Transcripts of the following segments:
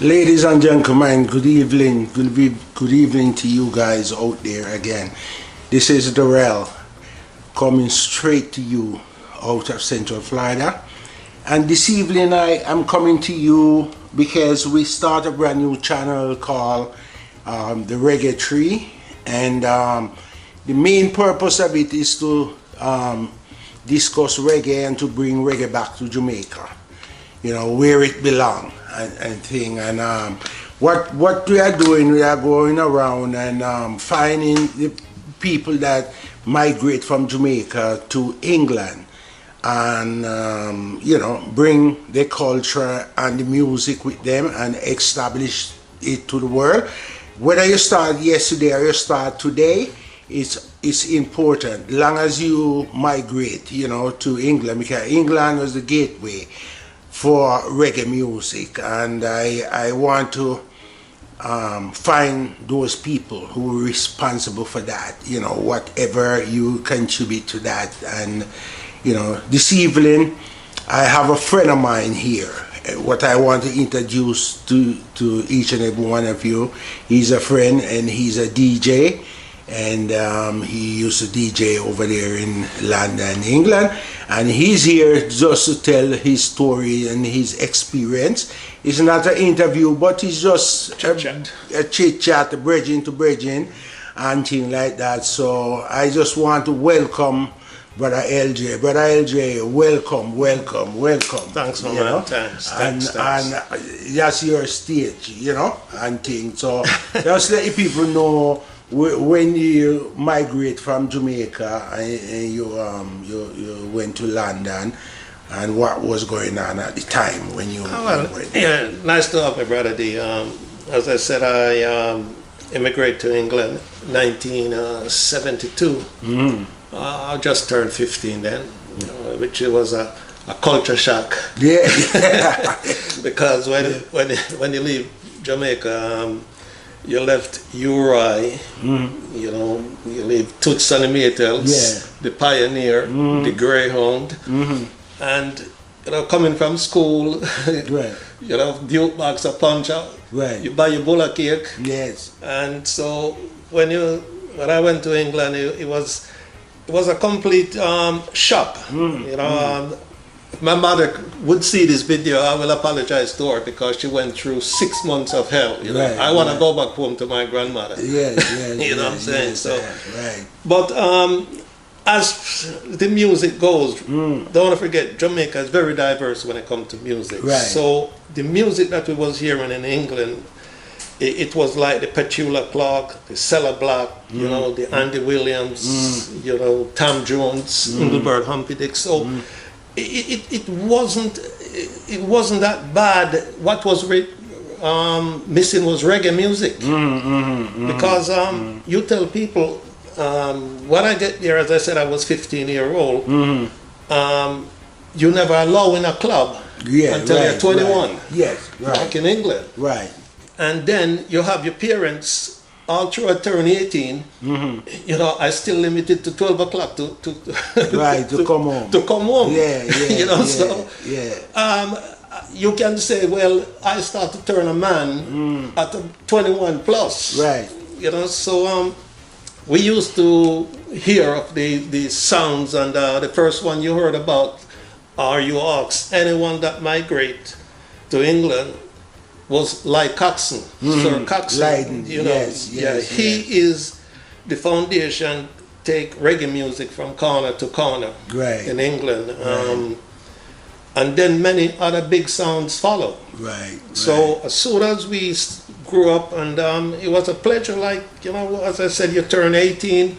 Ladies and gentlemen, good evening. Good evening to you guys out there again. This is Dorrel coming straight to you out of Central Florida. And this evening I am coming to you because we start a brand new channel called the Reggae Tree. And the main purpose of it is to discuss reggae and to bring reggae back to Jamaica. You know, where it belongs and thing. And what we are doing, we are going around and finding the people that migrate from Jamaica to England and you know, bring the culture and the music with them and establish it to the world. Whether you start yesterday or you start today, it's important. Long as you migrate, you know, to England, because England was the gateway for reggae music, and I want to find those people who are responsible for that, you know, whatever you contribute to that. And you know, this evening I have a friend of mine here, what I want to introduce to each and every one of you. He's a friend and he's a DJ, and he used to DJ over there in London, England, and he's here just to tell his story and his experience. It's not an interview, but it's just a chit chat, bridging to bridging and things like that. So I just want to welcome Brother LJ. Brother LJ, welcome. Thanks, man. Thanks. And that's your stage, you know, and things. So just let the people know when you migrate from Jamaica and you went to London, and what was going on at the time when you went. Yeah, nice to have my brother D. As I said, I immigrated to England 1972. I just turned 15 then, which was a culture shock. Yeah. Because when you leave Jamaica, you left Uri, you know, you leave Toots Centimeters, the Pioneer, the Greyhound, and you know, coming from school, you know, Duke box a punch out, you buy your bulla cake, and so when I went to England, it was a complete shock, you know. My mother would see this video. I will apologize to her because she went through 6 months of hell. You know, I want to go back home to my grandmother. You know what I'm saying? But as the music goes, don't forget Jamaica is very diverse when it comes to music. So the music that we was hearing in England, it was like the Petula Clark, the Cella Black, you know, the Andy Williams, you know, Tom Jones, Engelbert Humperdinck. So it wasn't that bad. What was missing was reggae music, because you tell people when I get there, as I said, I was 15-year-old. You never allow in a club until you're 21. Back in England. And then you have your parents all through I turn 18. You know, I still limited to 12 o'clock to come home. To come home. You know, so you can say, well, I start to turn a man at 21 plus. You know, so we used to hear of the sounds, and the first one you heard about, or you asked anyone that migrate to England, was Leigh Coxon, Sir Coxon. Leiden, you know, he is the foundation. Take reggae music from corner to corner in England, and then many other big sounds follow. So as soon as we grew up, and it was a pleasure. Like, you know, as I said, you turn 18.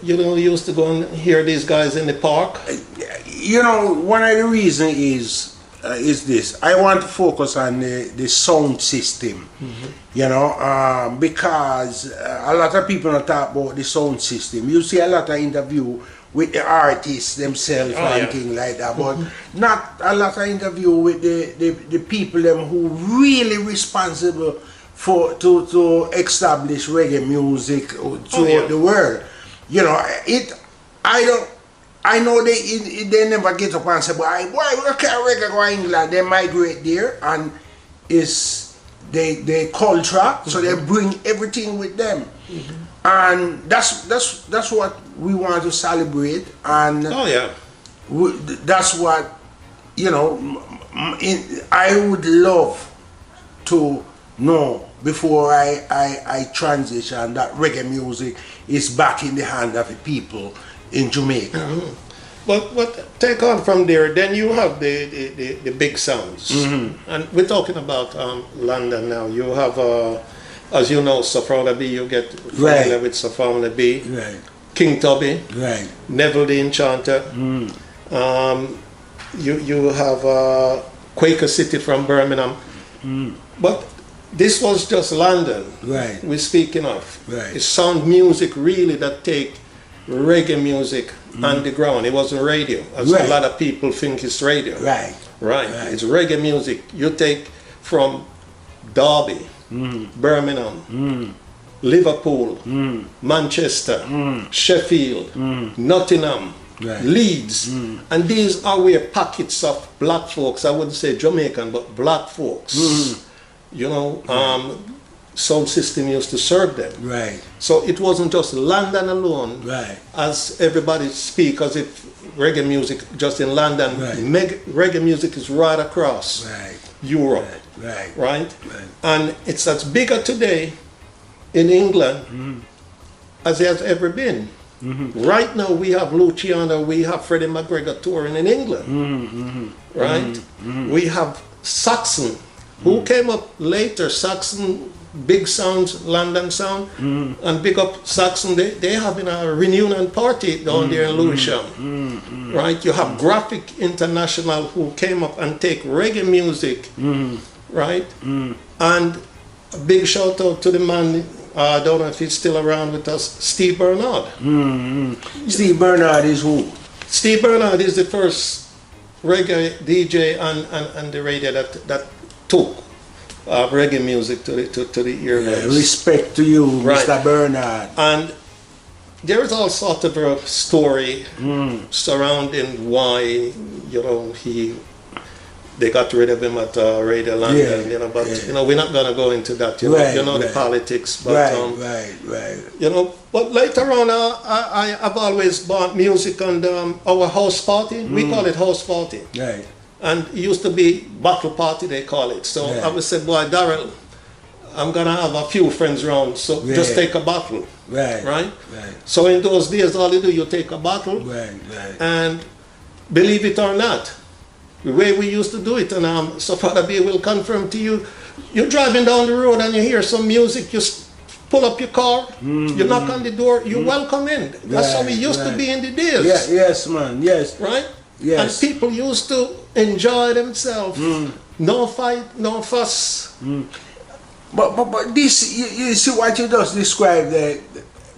You know, you used to go and hear these guys in the park. You know, one of the reasons is this. I want to focus on the sound system, you know, because a lot of people don't talk about the sound system. You see a lot of interview with the artists themselves and things like that, but not a lot of interview with the people them who really responsible to establish reggae music throughout the world. You know, I know they never get up and say, boy, we can't reggae go England. They migrate there, and it's they culture, so they bring everything with them, and that's what we want to celebrate, and oh yeah, that's what, you know, I would love to know before I transition that reggae music is back in the hand of the people in Jamaica. But take on from there, then you have the big sounds. And we're talking about London now. You have, as you know, Safrona B, you get familiar with Safrona B. Right. King Tubby. Right. Neville the Enchanter. You have Quaker City from Birmingham. But this was just London. Right. We're speaking of. Right. It's sound music really that take reggae music underground. It wasn't radio, as a lot of people think it's radio. Right. Right. It's reggae music. You take from Derby, Birmingham, Liverpool, Manchester, Sheffield, Nottingham, Leeds, and these are where pockets of black folks, I wouldn't say Jamaican, but black folks, you know, sound system used to serve them. Right. So it wasn't just London alone, as everybody speak as if reggae music just in London. Reggae music is right across Europe, right? And it's as bigger today in England as it has ever been. Right now we have Luciano, we have Freddie McGregor touring in England, right? We have Saxon, who came up later, Saxon, big sounds, London sound, and big up Saxon, they having a reunion party down there in Lewisham, right? You have Graphic International, who came up and take reggae music, right? And a big shout out to the man, I don't know if he's still around with us, Steve Bernard. Steve Bernard is who? Steve Bernard is the first reggae DJ on the radio that took reggae music to the earwaves. Respect to you, Mr. Bernard. And there is all sort of a story surrounding why, you know, they got rid of him at Radio London, you know, but you know, we're not gonna go into that, you know, the politics, but you know, but later on, I've always bought music on our house party. We call it house party, and it used to be battle party, they call it. So I would say, boy, Dorrel, I'm gonna have a few friends around, so just take a bottle, right? So in those days, all you do, you take a bottle, and believe it or not, the way we used to do it, and so Father B will confirm to you, you're driving down the road and you hear some music, you pull up your car, you knock on the door, you welcome in. That's how we used to be in the days. Yes, man, yes. Right? Yes. And people used to enjoy themselves. No fight, no fuss. But this, you see what you just described there,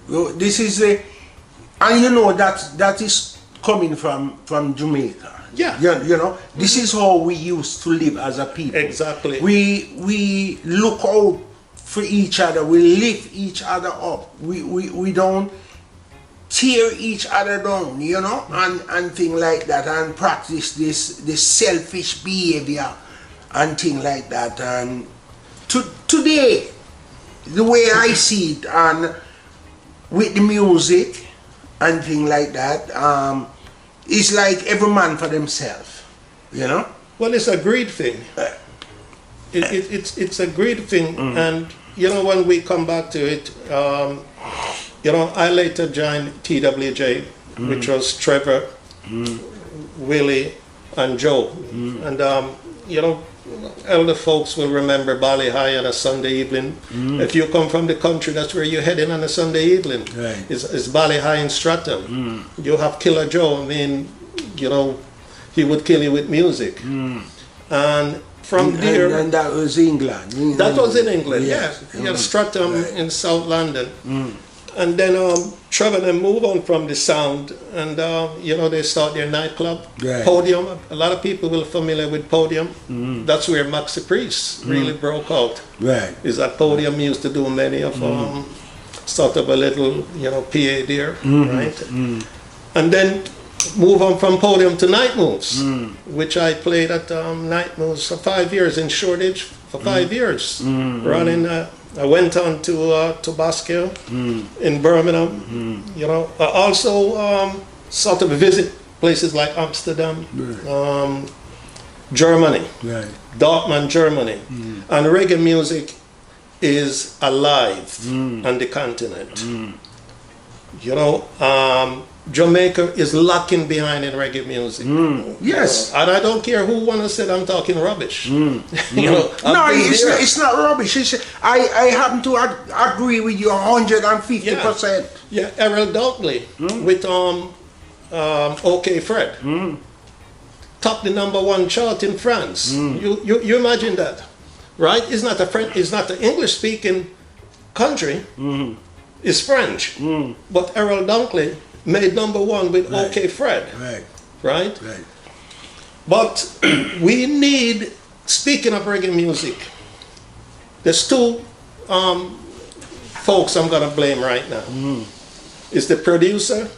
this is and you know that is coming from Jamaica. Yeah. You know, this is how we used to live as a people. Exactly. We look out for each other, we lift each other up. We don't tear each other down, you know, and things like that, and practice this selfish behavior and things like that. And today, the way I see it, and with the music and things like that, it's like every man for themselves, you know. Well, it's a greed thing. It's a greed thing, and you know, when we come back to it, you know, I later joined TWJ, which was Trevor, Willie, and Joe, and you know, elder folks will remember Bali High on a Sunday evening. If you come from the country, that's where you're heading on a Sunday evening. It's Bali High in Stratham. You have Killer Joe. I mean, you know, he would kill you with music. And from there, and that was England. That was in England. Yeah, Stratham in South London. And then Trevor and them move on from the sound, and you know, they start their nightclub, Podium. A lot of people will familiar with Podium. That's where Maxi Priest really broke out. Is that Podium used to do many of sort of a little, you know, PA there, right? And then move on from podium to night moves, which I played at night moves for 5 years in Shoreditch for 5 years. Running, I went on to Basque in Birmingham. You know, I also sort of visit places like Amsterdam, Germany, Dortmund, Germany, and reggae music is alive on the continent. You know, Jamaica is lacking behind in reggae music. Yes. And I don't care who wanna say I'm talking rubbish. You know, no, it's not rubbish. I happen to agree with you 150%. Yeah, Errol Dunkley with OK Fred. Topped the #1 chart in France. You imagine that, right? It's not an English speaking country. It's French. But Errol Dunkley made #1 with OK Fred. Right? But we need, speaking of reggae music, there's two folks I'm gonna blame right now. It's the producer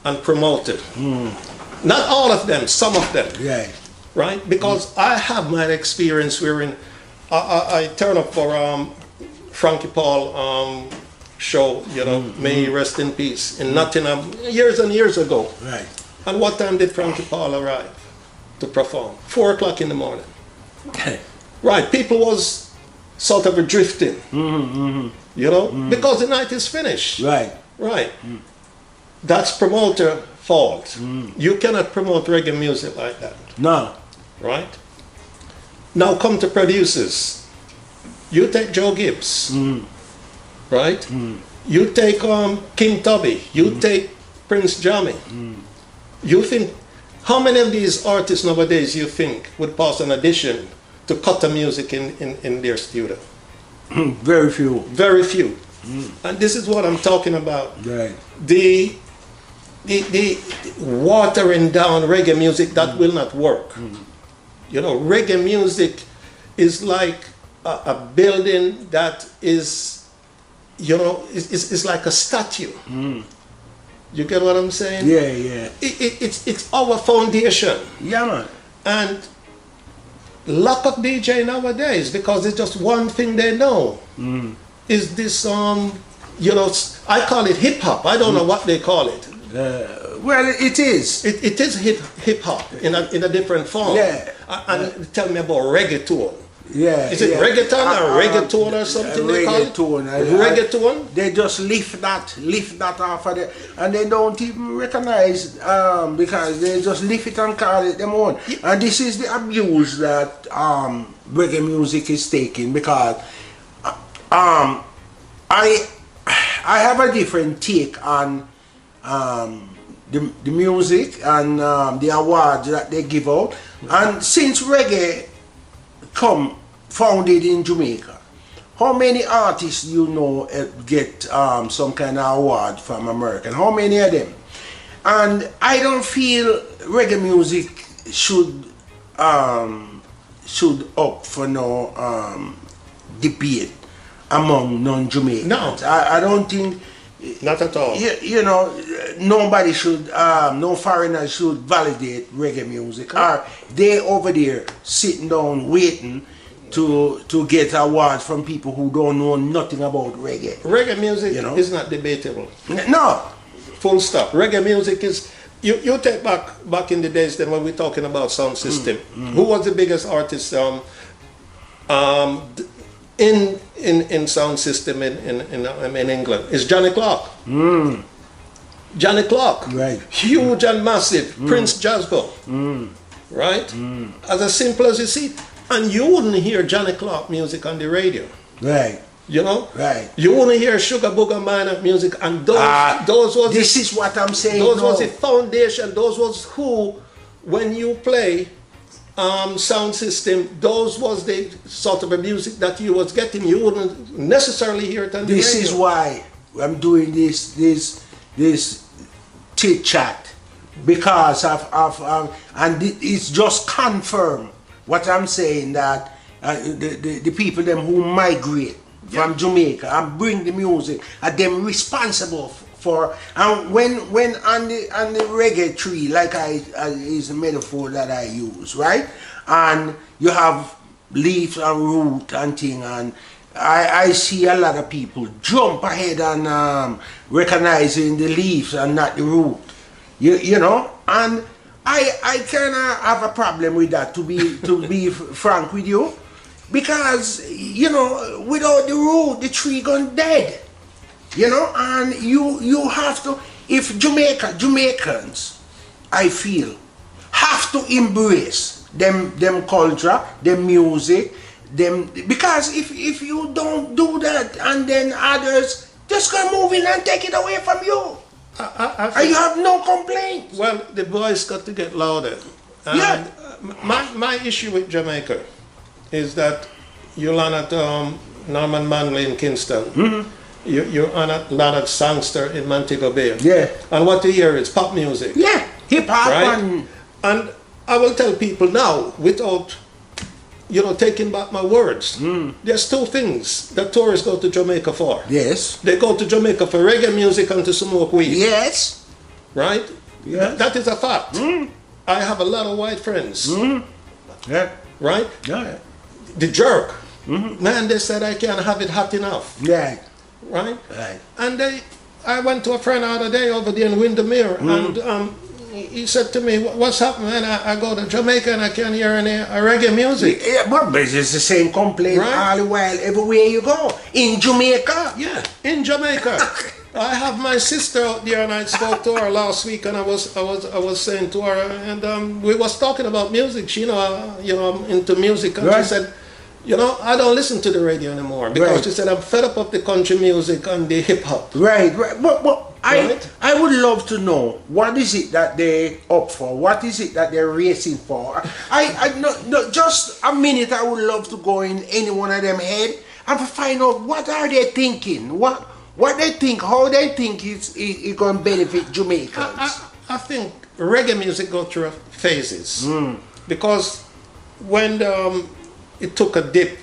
and promoter. Not all of them, some of them. Right? Because I have my experience wherein I turn up for Frankie Paul show, you know, may he rest in peace, in Nottingham years and years ago. And what time did Frankie Paul arrive to perform? 4 o'clock in the morning. Right, people was sort of drifting, you know, because the night is finished. Right. That's promoter fault. You cannot promote reggae music like that. No. Right? Now come to producers. You take Joe Gibbs. Right? You take King Tubby. You take Prince Jammy. You think, how many of these artists nowadays you think would pass an audition to cut the music in their studio? Very few. Very few. And this is what I'm talking about. The watering down reggae music that will not work. You know, reggae music is like a building that is, you know, it's like a statue. You get what I'm saying? It's our foundation. Man. And lack of DJ nowadays, because it's just one thing they know. Is this you know, I call it hip hop. I don't know what they call it. Well, it is. It is hip hop in a different form. And tell me about reggaeton. Is it reggaeton or reggaeton or something they call it? Reggaeton. They just lift that off of it, and they don't even recognize because they just lift it and call it them own. And this is the abuse that reggae music is taking, because I have a different take on the music and the awards that they give out. And since reggae founded in Jamaica, how many artists you know get some kind of award from America? How many of them? And I don't feel reggae music should up for no debate among non-Jamaicans. No, I don't think. Not at all. You know, nobody should, no foreigner should validate reggae music. Or they over there sitting down waiting to get awards from people who don't know nothing about reggae. Reggae music, you know, is not debatable. No. Full stop. Reggae music is, you take back in the days then when we're talking about sound system. Who was the biggest artist in sound system in England? It's Johnny Clark. Johnny Clark, huge and massive. Prince Jasgo, right? As simple as you see, and you wouldn't hear Johnny Clark music on the radio, you know, you wouldn't hear Sugar Booger Minor music, and those was this is what I'm saying. Those was the foundation. Those was who, when you play sound system, those was the sort of a music that you was getting. You wouldn't necessarily hear it on the radio. This is why I'm doing this chit chat, because and it's just confirm what I'm saying, that the people them who migrate from Jamaica and bring the music are them responsible for, and when on the reggae tree, like is the metaphor that I use, right? And you have leaves and root and thing, and I see a lot of people jump ahead and recognizing the leaves and not the root. You know, and I kind of have a problem with that, to be frank with you, because you know, without the root, the tree gone dead. You know, and you have to, if Jamaicans, I feel, have to embrace them culture, them music, them, because if you don't do that, and then others just gonna move in and take it away from you. And you have no complaints. Well, the voice got to get louder. And yeah. My issue with Jamaica is that you learn at Norman Manley in Kingston. Mm-hmm. You learn at Sangster in Montego Bay. Yeah. And what you hear is pop music. Yeah, hip hop. Right? And I will tell people now, without, you know, taking back my words, there's two things that tourists go to Jamaica for. Yes. They go to Jamaica for reggae music and to smoke weed. Yes. Right? Yeah. That is a fact. I have a lot of white friends. Yeah. Right? Yeah. The jerk. Man, they said I can't have it hot enough. Yeah. Right? Right. And I went to a friend the other day over there in Windermere, and he said to me, "What's happening, man? I go to Jamaica and I can't hear any reggae music." Yeah, but it's the same complaint all the while, everywhere you go. In Jamaica. Yeah, in Jamaica. I have my sister out there, and I spoke to her last week, and I was saying to her, and we was talking about music. She, you know, I'm into music, and she said, you know, I don't listen to the radio anymore, because she said, I'm fed up of the country music and the hip hop. Right. But I would love to know, what is it that they up for? What is it that they're racing for? No, just a minute. I would love to go in any one of them head and to find out what are they thinking, what they think, how they think it's going to benefit Jamaicans. I think reggae music go through phases, because when it took a dip,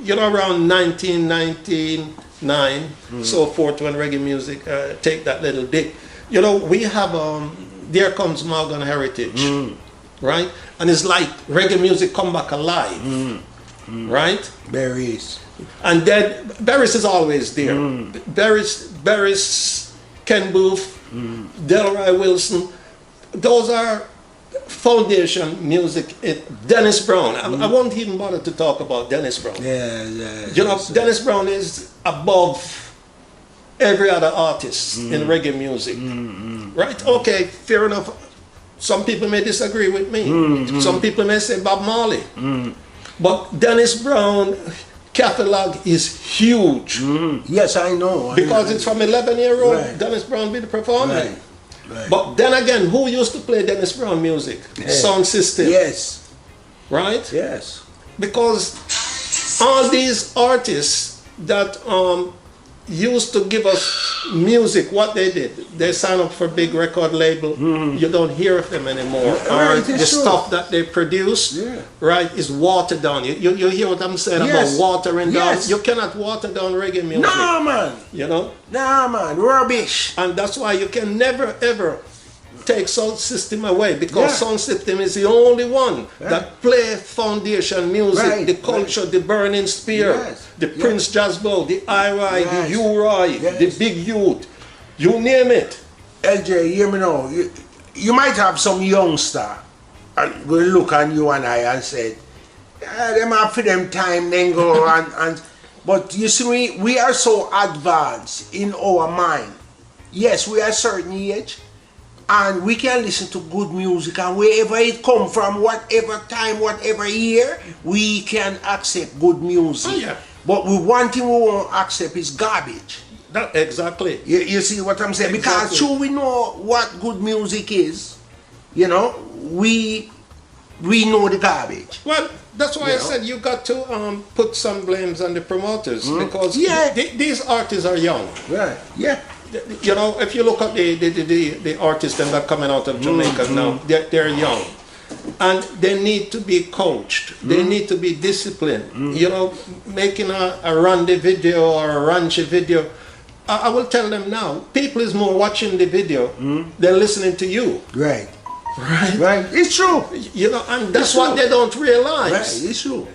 you know, around 1999, so forth, when reggae music take that little dip. You know, we have There Comes Morgan Heritage, right? And it's like reggae music come back alive, right? Berries. And then Berries is always there. Berries, Ken Booth, Delroy Wilson, those are foundation music. Dennis Brown. I won't even bother to talk about Dennis Brown. Yeah. You know, Dennis Brown is above every other artist in reggae music. Right? Okay, fair enough. Some people may disagree with me. Some people may say Bob Marley. But Dennis Brown catalog is huge. Yes, I know. Because it's from 11-year-old Dennis Brown be the performer. Right. But then again, who used to play Dennis Brown music? Sound system. Yes. Right? Yes. Because all these artists that used to give us music, what they did, they signed up for big record label. You don't hear of them anymore. Or the stuff that they produce, right, is watered down. You hear what I'm saying about watering down? You cannot water down reggae music. Nah, man. You know? Nah, man. Rubbish. And that's why you can never ever take sound system away, because sound system is the only one that play foundation music, the culture, the Burning Spear, the Prince Jazzbo, the I-Roy, the U-Roy, the Big Youth, you name it. LJ, hear me now. You might have some youngster will look on you and I and say, them after them time then go and but you see, we are so advanced in our mind. Yes, we are a certain age, and we can listen to good music, and wherever it come from, whatever time, whatever year, we can accept good music. But one thing we won't accept is garbage. Exactly. You see what I'm saying? Because sure, we know what good music is, you know, we know the garbage. Well, that's why I said you got to put some blames on the promoters, because these artists are young. Right. Yeah. You know, if you look at the artists that are coming out of Jamaica now, they're young, and they need to be coached. They need to be disciplined. You know, making a Randy video or a Ranchi video, I will tell them now, people is more watching the video than listening to you. Right. Right. Right. It's true. You know, and that's It's what true. they don't realize. Right. It's true.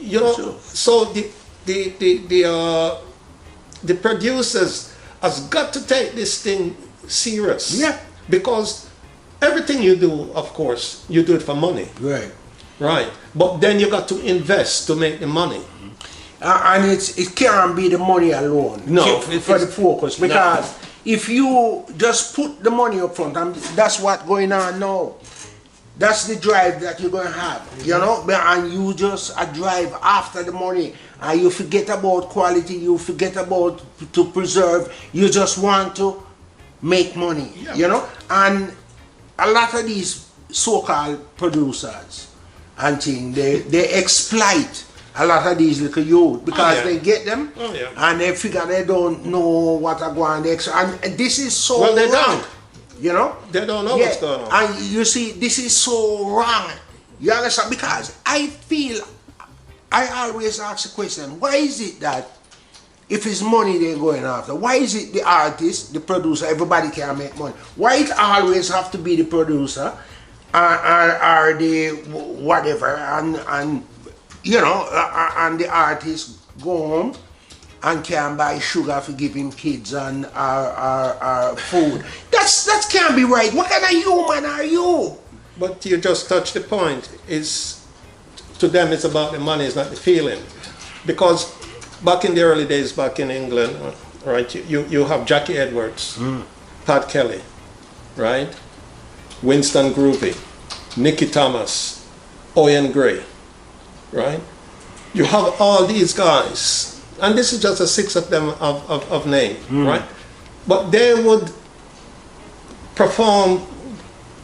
You know, so the producers has got to take this thing serious. Yeah. Because everything you do, of course, you do it for money. Right. Right. But then you got to invest to make the money. And it can't be the money alone. No. For the focus. Because if you just put the money up front, and that's what's going on now. That's the drive that you're going to have, you know, and you just drive after the money, and you forget about quality, you forget about to preserve, you just want to make money, you know, and a lot of these so-called producers and things, they exploit a lot of these little youth because they get them and they figure they don't know what are going on, and this is so well, they wrong. don't. You know? They don't know what's going on. And you see, this is so wrong. You understand? Because I always ask the question, why is it that if it's money they're going after, why is it the artist, the producer, everybody can make money? Why it always have to be the producer or the whatever and you know, and the artist go home and can buy sugar for giving kids and food. That can't be right. What kind of human are you? But you just touched the point. Is to them it's about the money, it's not the feeling. Because back in the early days, back in England, right, you have Jackie Edwards, Pat Kelly, right, Winston Groovy, Nicky Thomas, Owen Gray, right? You have all these guys. And this is just a 6 of them of name, right? But they would perform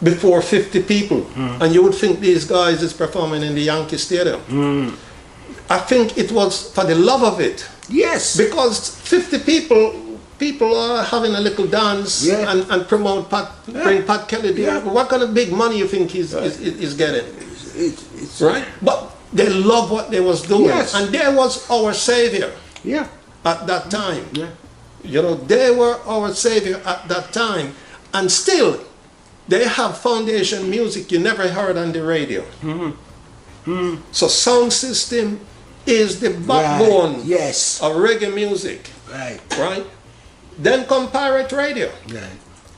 before 50 people, and you would think these guys is performing in the Yankee Stadium. I think it was for the love of it. Yes. Because 50 people are having a little dance and promote bring Pat Kelly there. What kind of big money you think he's getting? It's right? But they love what they was doing, and they was our savior. Yeah. At that time. Yeah. You know, they were our savior at that time. And still, they have foundation music you never heard on the radio. So sound system is the backbone of reggae music. Right. Right? Then come pirate radio.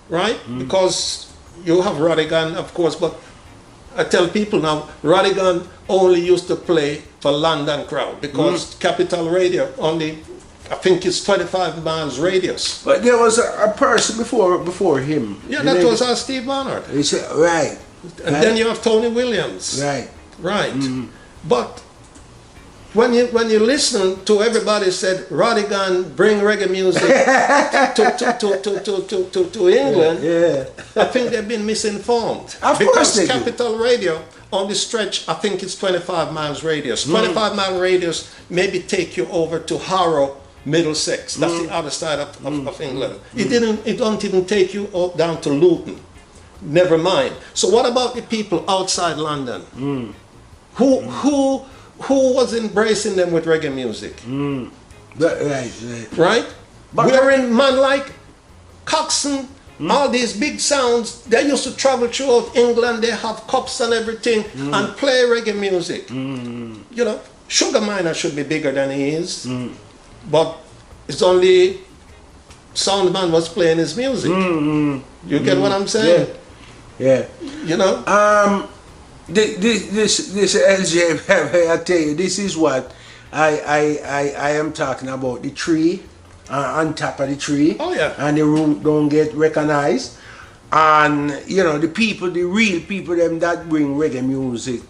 Right? Because you have Radigan, of course, but I tell people now, Radigan only used to play for London crowd because Capital Radio only, I think it's 25 miles radius. But there was a person before him. Yeah, that was Steve Barnard. Right. And then you have Tony Williams. Right. Right. But when you listen to everybody said Radigan bring reggae music to England, I think they've been misinformed. Of because course they Capital Radio on the stretch, I think it's 25 miles radius. 25 mile radius maybe take you over to Harrow, Middlesex. That's the other side of England. It don't even take you down to Luton. Never mind. So what about the people outside London? Who was embracing them with reggae music? Right? But we're in man like Coxsone, all these big sounds. They used to travel throughout England. They have cups and everything and play reggae music. You know, Sugar Miner should be bigger than he is, but it's only Soundman was playing his music. You get what I'm saying? Yeah. You know. This LJ, I tell you, this is what I am talking about. The tree, on top of the tree, and the root don't get recognized, and you know the people, the real people, them that bring reggae music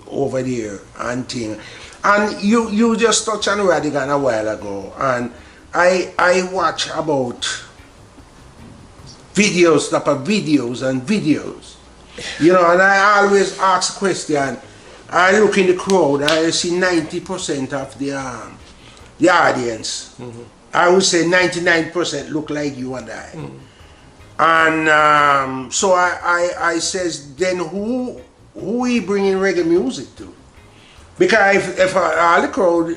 over there and thing. And you just touched on Radigan a while ago, and I watch about videos, and videos. You know, and I always ask a question. I look in the crowd and I see 90% of the audience. I would say 99% look like you and I. And so I says, then who we bringing reggae music to? Because if all the crowd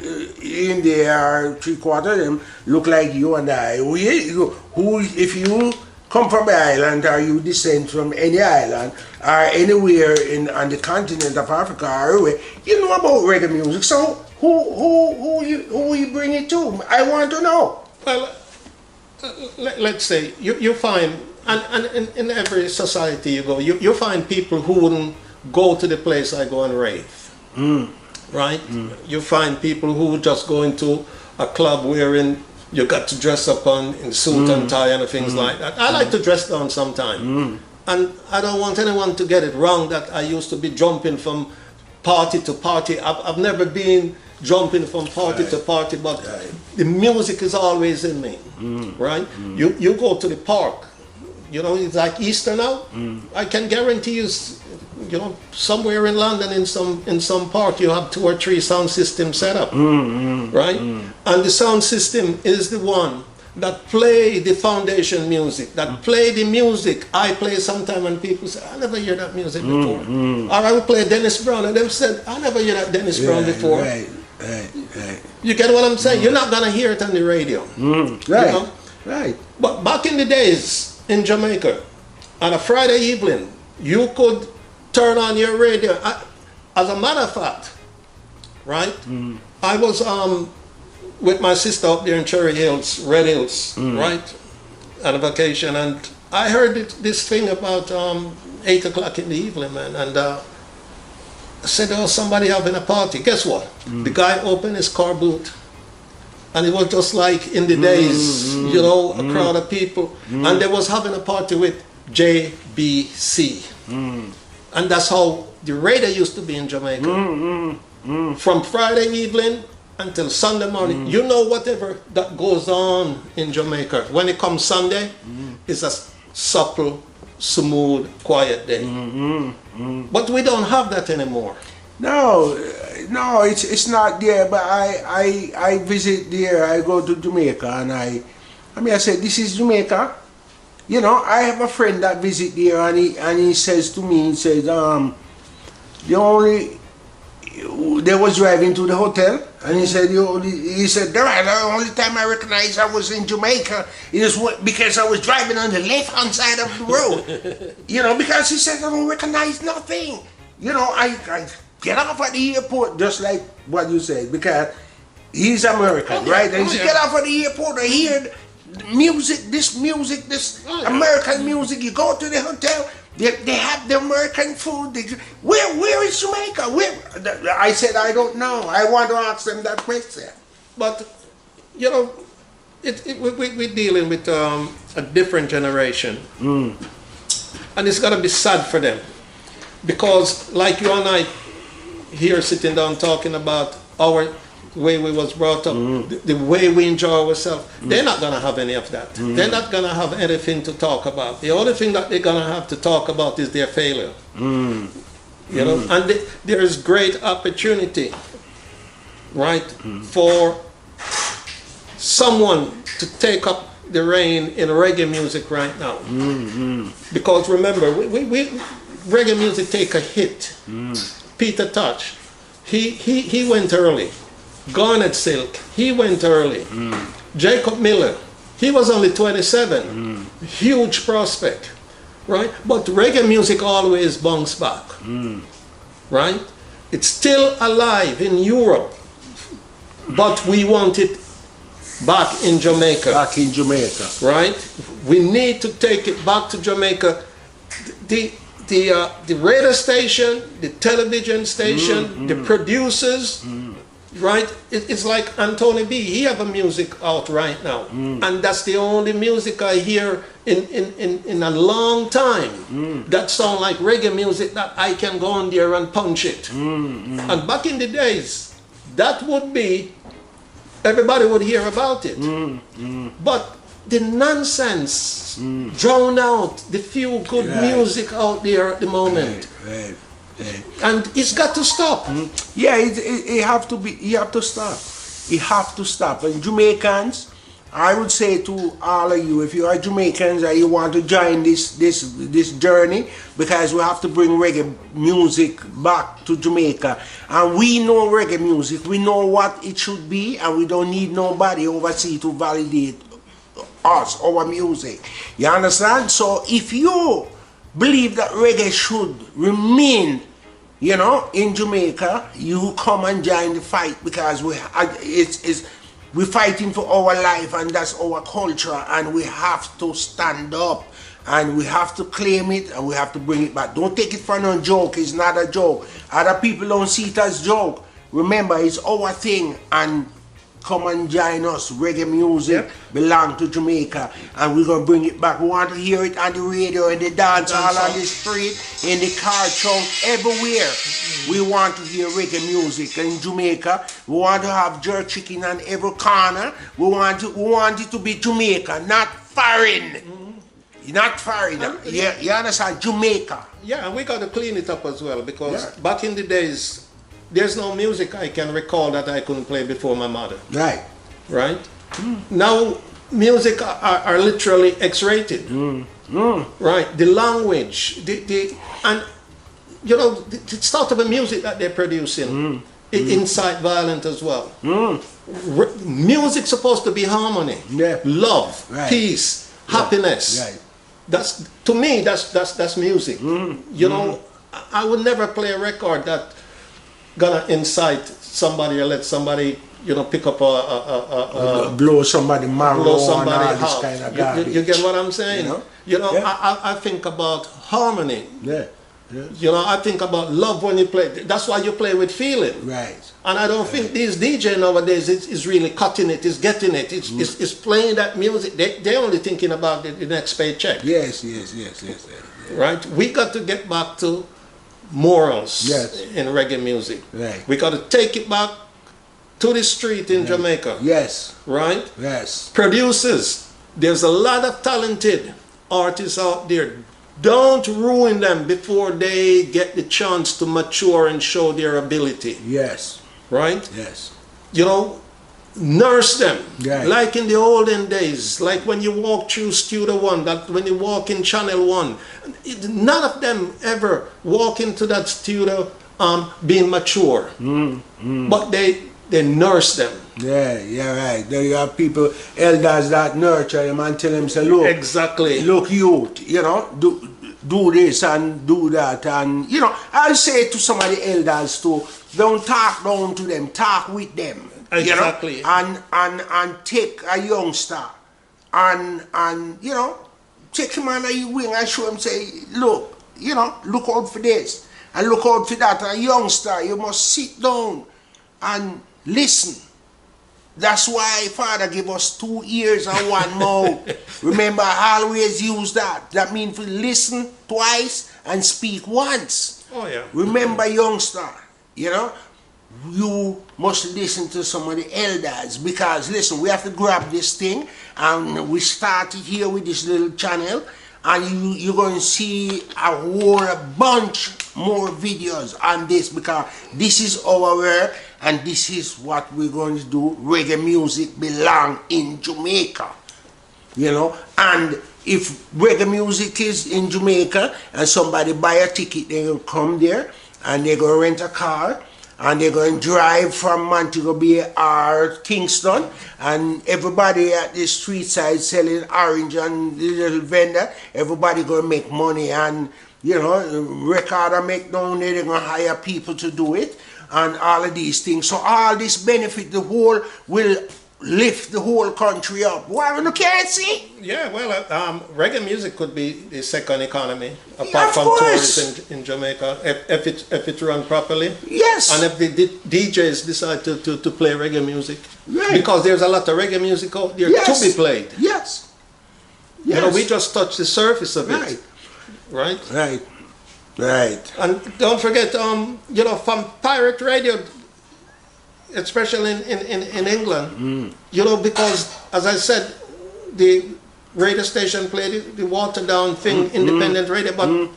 in there, 3/4 of them, look like you and I, who if you come from the island or you descend from any island or anywhere on the continent of Africa or anywhere, you know about reggae music. So who you bring it to? I want to know. Well, let's say you find, and in every society you go, you find people who wouldn't go to the place I go and rave. Right? You find people who just go into a club wherein you got to dress up in suit and tie and things like that. I like to dress down sometime. And I don't want anyone to get it wrong that I used to be jumping from party to party. I've never been jumping from party to party, but the music is always in me. Right? You go to the park, you know, it's like Easter now. I can guarantee you know, somewhere in London in some park you have 2 or 3 sound systems set up, right? And the sound system is the one that play the foundation music, that play the music I play sometime, and people say, I never hear that music before. Or I will play Dennis Brown, and they've said, I never hear that Dennis Brown before. Right. You get what I'm saying? You're not gonna hear it on the radio. Right. You know? Right. But back in the days in Jamaica, on a Friday evening, you could turn on your radio. As a matter of fact, right? I was with my sister up there in Cherry Hills, Red Hills, right? On a vacation, and I heard this thing about 8 o'clock in the evening, man, and I said, oh, somebody having a party. Guess what? The guy opened his car boot, and it was just like in the days, you know, a crowd of people, and they was having a party with JBC. And that's how the radio used to be in Jamaica. From Friday evening until Sunday morning. You know, whatever that goes on in Jamaica, when it comes Sunday, it's a supple, smooth, quiet day. But we don't have that anymore. No, it's not there. But I visit there. I go to Jamaica, and I said, this is Jamaica. You know, I have a friend that visit there, and he says to me, he says, they was driving to the hotel, and he said, Dorrel, the only time I recognized I was in Jamaica is because I was driving on the left-hand side of the road. You know, because he said, I don't recognize nothing. You know, I get off at the airport, just like what you said, because he's American, right? And he said, get off at the airport, I hear this American music. You go to the hotel, they have the American food. Where is Jamaica? I said, I don't know. I want to ask them that question. But, you know, we're dealing with a different generation. And it's got to be sad for them. Because like you and I here sitting down talking about our way we was brought up, the way we enjoy ourselves, they're not going to have any of that. They're not going to have anything to talk about. The only thing that they're going to have to talk about is their failure. You know, and there is great opportunity, right, for someone to take up the reign in reggae music right now. Because remember, reggae music take a hit. Peter Tosh, he went early. Garnet Silk, he went early. Jacob Miller, he was only 27. Huge prospect, right? But reggae music always bounced back, right? It's still alive in Europe, but we want it back in Jamaica. Back in Jamaica, right? We need to take it back to Jamaica. The radio station, the television station, the producers. Right, it's like Anthony B. He have a music out right now, and that's the only music I hear in a long time that sound like reggae music that I can go on there and punch it. And back in the days, that would be, everybody would hear about it. But the nonsense drown out the few good music out there at the moment. Right. And it's got to stop. Yeah, it have to be. You have to stop. It have to stop. And Jamaicans, I would say to all of you, if you are Jamaicans and you want to join this journey, because we have to bring reggae music back to Jamaica, and we know reggae music, we know what it should be, and we don't need nobody overseas to validate us, our music. You understand? So if you believe that reggae should remain, you know, in Jamaica, you come and join the fight, because we're fighting for our life, and that's our culture, and we have to stand up, and we have to claim it, and we have to bring it back. Don't take it for no joke. It's not a joke. Other people don't see it as joke. Remember, it's our thing, and come and join us. Reggae music belong to Jamaica, and we're going to bring it back. We want to hear it on the radio, in the dance hall, on the street, in the car trunk, everywhere. We want to hear reggae music in Jamaica. We want to have jerk chicken on every corner. We want it to be Jamaica, not foreign. Not foreign. You understand? Jamaica. Yeah, and we got to clean it up as well, because back in the days, there's no music I can recall that I couldn't play before my mother. Right. Right? Now, music are literally X-rated. Right? The language, and you know, the sort of the music that they're producing, it incite violence as well. Music's supposed to be harmony, love, peace, happiness. Right. That's, to me, that's music. You know, I would never play a record that gonna incite somebody or let somebody, you know, pick up blow somebody marrow, blow somebody this kind of garbage. You get what I'm saying? You know, I think about harmony. You know, I think about love when you play. That's why you play with feeling. Right. And I don't think these DJ nowadays is really cutting it, is getting it. It's playing that music. They're only thinking about the next paycheck. Yes. Right? We got to get back to morals in reggae music. Right. We got to take it back to the street in Jamaica. Yes. Right? Yes. Producers, there's a lot of talented artists out there. Don't ruin them before they get the chance to mature and show their ability. Yes. Right? Yes. You know, nurse them. Right. Like in the olden days, like when you walk through Studio One, that when you walk in Channel One, none of them ever walk into that studio being mature. But they nurse them. Yeah, right. There you have people, elders that nurture them and tell them, say, look, exactly. Look, youth, you know, do this and do that, and you know, I'll say to some of the elders too, don't talk down to them, talk with them. Exactly. You know? And take a youngster and you know, take him under your wing and show him, say, look, you know, look out for this and look out for that. A youngster, you must sit down and listen. That's why Father gave us 2 ears and 1 mouth. Remember, I always use that. That means to listen twice and speak once. Oh yeah. Remember, youngster, you know, you must listen to some of the elders, because listen, we have to grab this thing, and we started here with this little channel, and you're going to see a whole bunch more videos on this, because this is our work, and this is what we're going to do. Reggae music belong in Jamaica, you know. And if reggae music is in Jamaica and somebody buy a ticket, they will come there and they're going to rent a car and they're going to drive from Montego Bay or Kingston, and everybody at the street side selling orange and the little vendor, everybody going to make money, and you know, recorder make down there, they're going to hire people to do it, and all of these things. So all this benefit, the whole will lift the whole country up. Why you can't see? Yeah, well, reggae music could be the second economy, apart from tourism in Jamaica, if it run properly. Yes. And if the DJs decide to play reggae music. Right. Because there's a lot of reggae music out there to be played. Yes. You know, we just touched the surface of Right. it. Right? Right. Right. And don't forget, you know, from pirate radio, especially in England, you know, because as I said, the radio station played the watered down thing, independent radio, but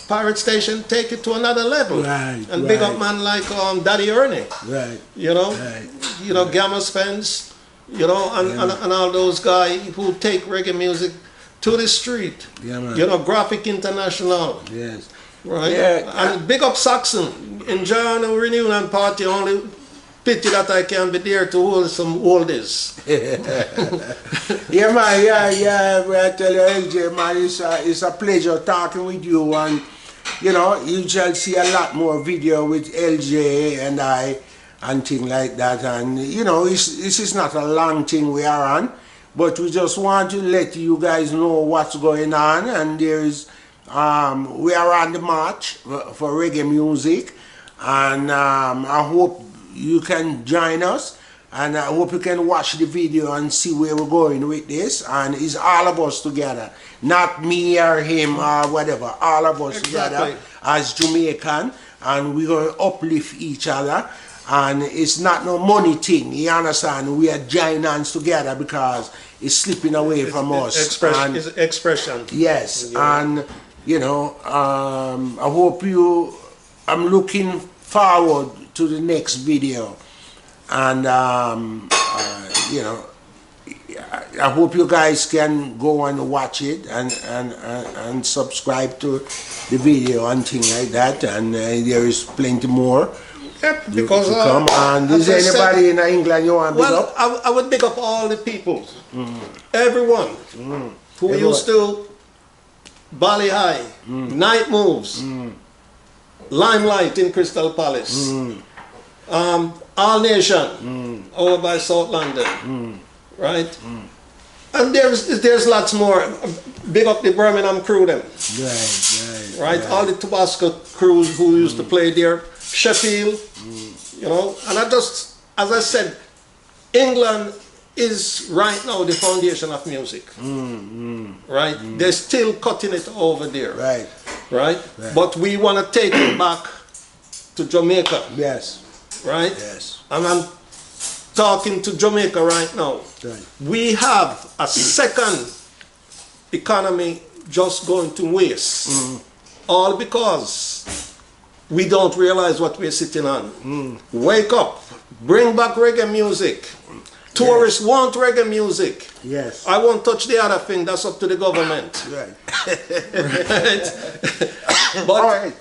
pirate station take it to another level. Right, and big up man like Daddy Ernie. Right. You know, Right. you know, Gamma Spence, You know, and all those guys who take reggae music to the street. Yeah, man. You know, Graphic International. Yes. Right? Yeah. And big up Saxon. Enjoy the reunion party. Only pity that I can be there to hold some oldies. Yeah, man. Yeah. I tell you, LJ, man, it's a pleasure talking with you. And, you know, you shall see a lot more video with LJ and I and things like that. And, you know, this is not a long thing we are on. But we just want to let you guys know what's going on. And there's... we are on the march for reggae music, and I hope you can join us, and I hope you can watch the video and see where we're going with this. And it's all of us together, not me or him or whatever, all of us together as Jamaican, and we're going to uplift each other. And it's not no money thing, you understand? We are joining hands together because it's slipping away from us. It's expression. Yes, yeah. And you know, I hope I'm looking forward to the next video, and you know, I hope you guys can go and watch it and subscribe to the video and things like that, and there is plenty more. Yep, because to come. And is there anybody in England you want to pick up? I would pick up all the people, everyone who used to Bali High, Night Moves, Limelight in Crystal Palace, All Nation over by South London, right? And there's lots more. Big up the Birmingham crew them, right? All the Tabasco crews who used to play there, Sheffield, you know. And as I said, England is right now the foundation of music, right? They're still cutting it over there, right? But we want to take it back to Jamaica, right? And I'm talking to Jamaica right now. We have a second economy just going to waste, all because we don't realize what we're sitting on. Wake up, bring back reggae music. Tourists want reggae music. Yes. I won't touch the other thing. That's up to the government. Right. But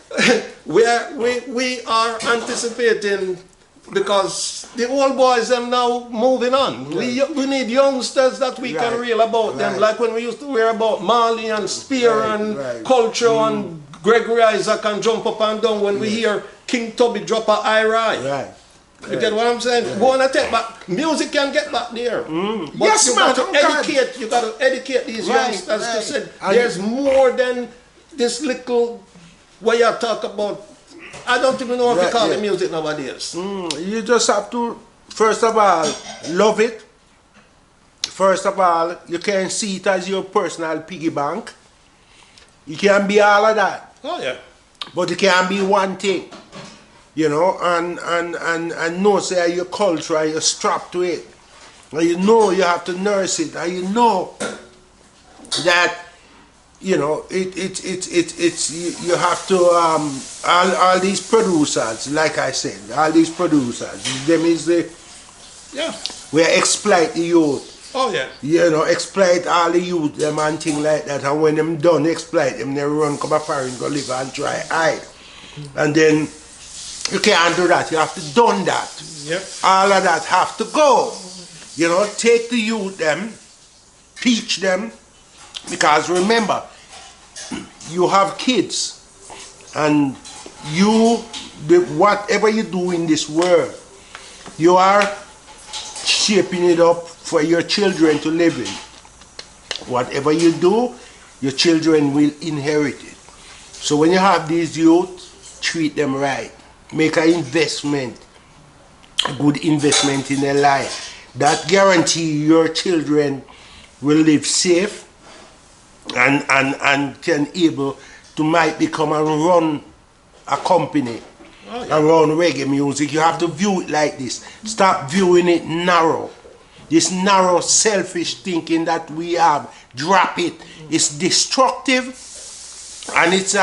we are anticipating, because the old boys them now moving on. We need youngsters that we can reel about them, like when we used to hear about Marley and Spear and Culture and Gregory Isaac and Jump Up and Down. When we hear King Tubby drop a I-Rye. You get what I'm saying? Go on and take back. Music can get back there. But yes, you got to educate. You got to educate these youngsters. To say there's more than this little way you talk about. I don't even know what to call it music nowadays. You just have to, first of all, love it. First of all, you can see it as your personal piggy bank. You can be all of that. Oh yeah. But it can be one thing. You know, and know say your culture, you're strapped to it. And you know you have to nurse it, and you know that, you know, you have to all these producers, like I said, all these producers, them is the we exploit the youth. Oh yeah. You know, exploit all the youth, them and things like that, and when them done exploit them, they run come up and go live and try hide. And then you can't do that. You have to done that. All of that have to go. You know, take the youth them, teach them, because remember, you have kids, and whatever you do in this world, you are shaping it up for your children to live in. Whatever you do, your children will inherit it. So when you have these youth, treat them right. Make an investment, a good investment in their life. That guarantee your children will live safe and can able to might become and run a company around reggae music. You have to view it like this. Stop viewing it narrow. This narrow, selfish thinking that we have, drop it. It's destructive, and it's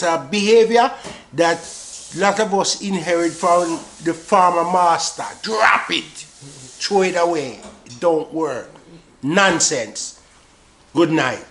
a behavior that a lot of us inherit from the farmer master. Drop it. throw it away. It don't work. Nonsense. Good night.